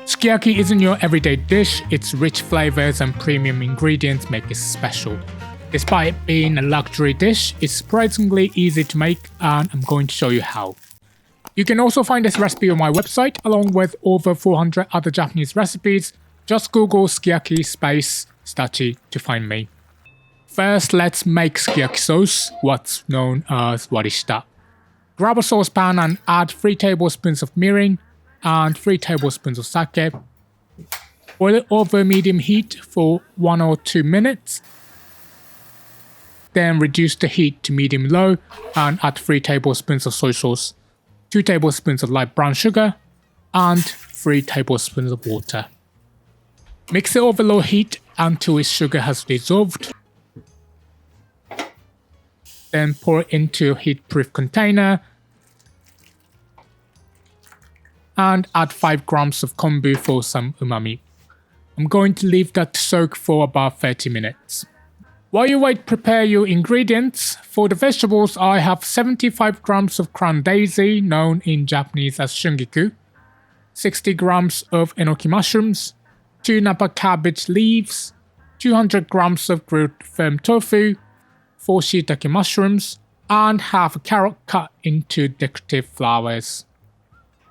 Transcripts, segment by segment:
Sukiyaki isn't your everyday dish, its rich flavors and premium ingredients make it special. Despite it being a luxury dish, it's surprisingly easy to make and I'm going to show you how. You can also find this recipe on my website along with over 400 other Japanese recipes. Just Google Sukiyaki space Stachi to find me. First, let's make sukiyaki sauce, what's known as warishita. Grab a saucepan and add 3 tablespoons of mirin and 3 tablespoons of sake. Boil it over medium heat for 1 or 2 minutes. Then reduce the heat to medium-low and add 3 tablespoons of soy sauce, 2 tablespoons of light brown sugar, and 3 tablespoons of water. Mix it over low heat until its sugar has dissolved. Then pour it into a heat-proof container and add 5 grams of kombu for some umami. I'm going to leave that to soak for about 30 minutes. While you wait, prepare your ingredients. For the vegetables, I have 75 grams of crown daisy, known in Japanese as shungiku, 60 grams of enoki mushrooms, 2 Napa cabbage leaves, 200 grams of grilled firm tofu, 4 shiitake mushrooms, and half a carrot cut into decorative flowers.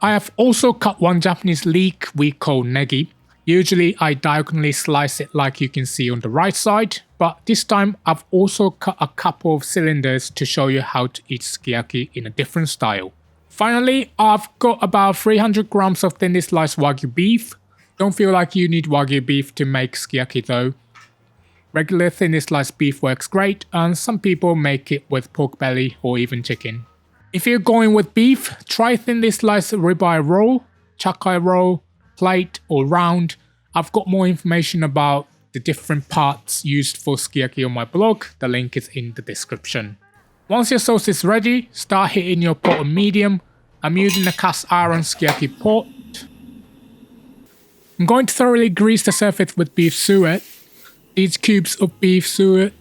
I have also cut 1 Japanese leek we call negi. Usually I diagonally slice it like you can see on the right side, but this time I've also cut a couple of cylinders to show you how to eat sukiyaki in a different style. Finally, I've got about 300 grams of thinly sliced wagyu beef. Don't feel like you need wagyu beef to make sukiyaki though. Regular thinly sliced beef works great, and some people make it with pork belly or even chicken. If you're going with beef, try thinly sliced ribeye roll, chakai roll, plate or round. I've got more information about the different parts used for sukiyaki on my blog. The link is in the description. Once your sauce is ready, start heating your pot on medium. I'm using a cast iron sukiyaki pot. I'm going to thoroughly grease the surface with beef suet. These cubes of beef suet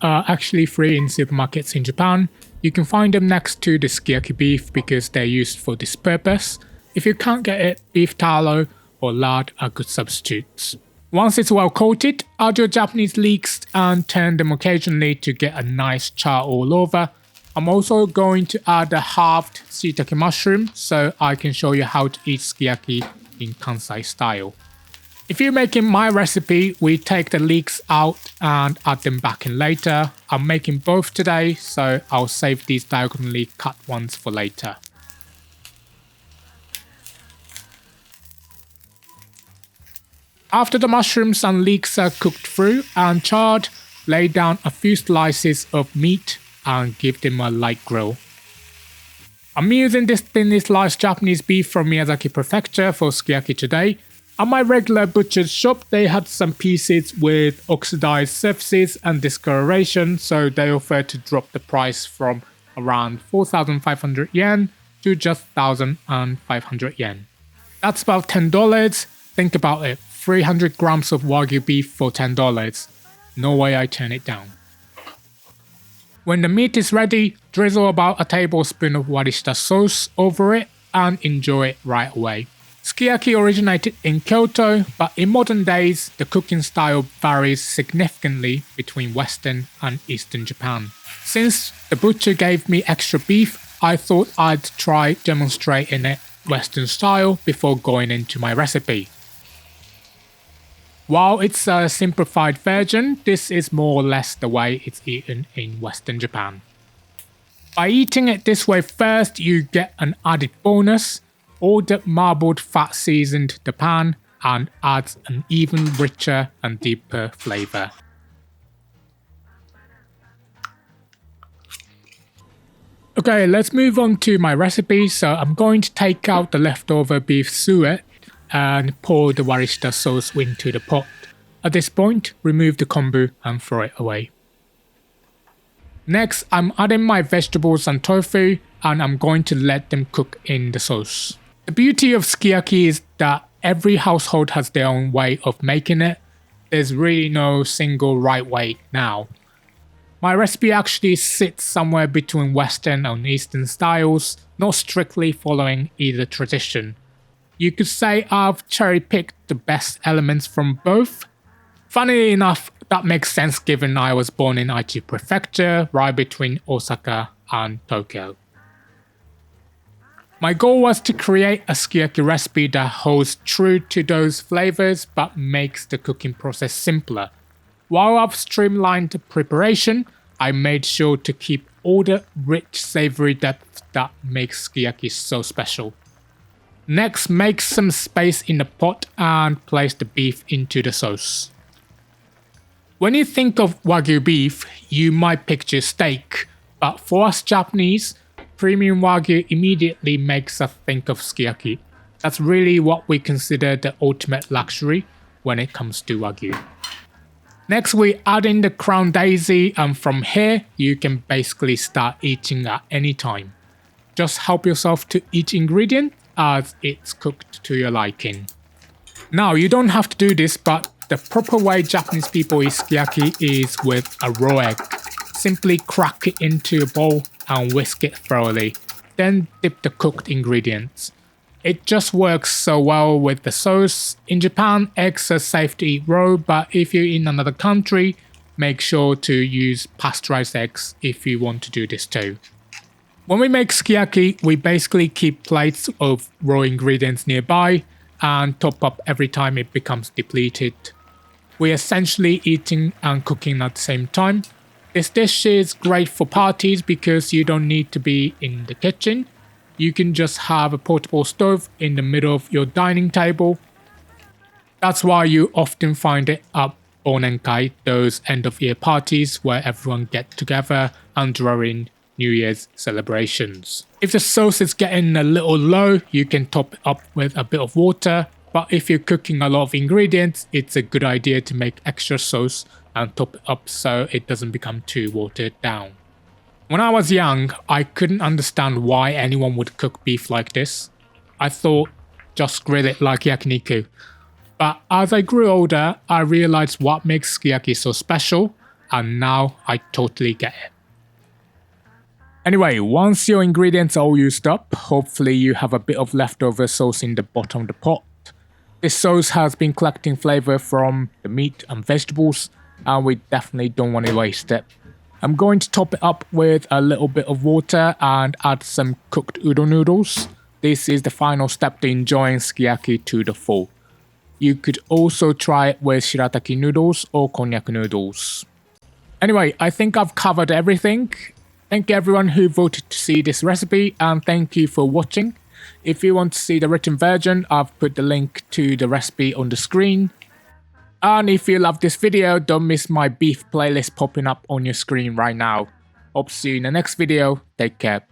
are actually free in supermarkets in Japan. You can find them next to the sukiyaki beef because they're used for this purpose. If you can't get it, beef tallow or lard are good substitutes. Once it's well coated, add your Japanese leeks and turn them occasionally to get a nice char all over. I'm also going to add a halved shiitake mushroom so I can show you how to eat sukiyaki in Kansai style. If you're making my recipe, we take the leeks out and add them back in later. I'm making both today, so I'll save these diagonally cut ones for later. After the mushrooms and leeks are cooked through and charred, lay down a few slices of meat and give them a light grill. I'm using this thinly sliced Japanese beef from Miyazaki Prefecture for sukiyaki today. At my regular butcher's shop, they had some pieces with oxidized surfaces and discoloration, so they offered to drop the price from around 4,500 yen to just 1,500 yen. That's about $10. Think about it, 300 grams of wagyu beef for $10. No way I turn it down. When the meat is ready, drizzle about a tablespoon of Warishita sauce over it and enjoy it right away. Sukiyaki originated in Kyoto, but in modern days, the cooking style varies significantly between Western and Eastern Japan. Since the butcher gave me extra beef, I thought I'd try demonstrating it Western style before going into my recipe. While it's a simplified version, this is more or less the way it's eaten in Western Japan. By eating it this way first, you get an added bonus. All the marbled fat seasoned the pan and adds an even richer and deeper flavor. Okay, let's move on to my recipe. So I'm going to take out the leftover beef suet and pour the Warishita sauce into the pot. At this point, remove the kombu and throw it away. Next, I'm adding my vegetables and tofu and I'm going to let them cook in the sauce. The beauty of sukiyaki is that every household has their own way of making it. There's really no single right way now. My recipe actually sits somewhere between Western and Eastern styles, not strictly following either tradition. You could say I've cherry-picked the best elements from both. Funnily enough, that makes sense given I was born in Aichi Prefecture, right between Osaka and Tokyo. My goal was to create a sukiyaki recipe that holds true to those flavors but makes the cooking process simpler. While I've streamlined the preparation, I made sure to keep all the rich savory depth that makes sukiyaki so special. Next, make some space in the pot and place the beef into the sauce. When you think of Wagyu beef, you might picture steak, but for us Japanese, premium Wagyu immediately makes us think of sukiyaki. That's really what we consider the ultimate luxury when it comes to Wagyu. Next, we add in the crown daisy, and from here, you can basically start eating at any time. Just help yourself to each ingredient as it's cooked to your liking. Now, you don't have to do this, but the proper way Japanese people eat sukiyaki is with a raw egg. Simply crack it into a bowl and whisk it thoroughly, then dip the cooked ingredients. It just works so well with the sauce. In Japan, eggs are safe to eat raw, but if you're in another country, make sure to use pasteurized eggs if you want to do this too. When we make sukiyaki, we basically keep plates of raw ingredients nearby and top up every time it becomes depleted. We're essentially eating and cooking at the same time. This dish is great for parties because you don't need to be in the kitchen. You can just have a portable stove in the middle of your dining table. That's why you often find it at Onenkai, those end of year parties where everyone gets together and during New Year's celebrations. If the sauce is getting a little low, you can top it up with a bit of water. But if you're cooking a lot of ingredients, it's a good idea to make extra sauce and top it up so it doesn't become too watered down. When I was young, I couldn't understand why anyone would cook beef like this. I thought, just grill it like yakiniku. But as I grew older, I realized what makes sukiyaki so special, and now I totally get it. Anyway, once your ingredients are all used up, hopefully you have a bit of leftover sauce in the bottom of the pot. This sauce has been collecting flavor from the meat and vegetables, and we definitely don't want to waste it. I'm going to top it up with a little bit of water and add some cooked udon noodles. This is the final step to enjoying sukiyaki to the full. You could also try it with shiitake noodles or konjac noodles. Anyway, I think I've covered everything. Thank you everyone who voted to see this recipe, and thank you for watching. If you want to see the written version, I've put the link to the recipe on the screen. And if you love this video, don't miss my beef playlist popping up on your screen right now. Hope to see you in the next video. Take care.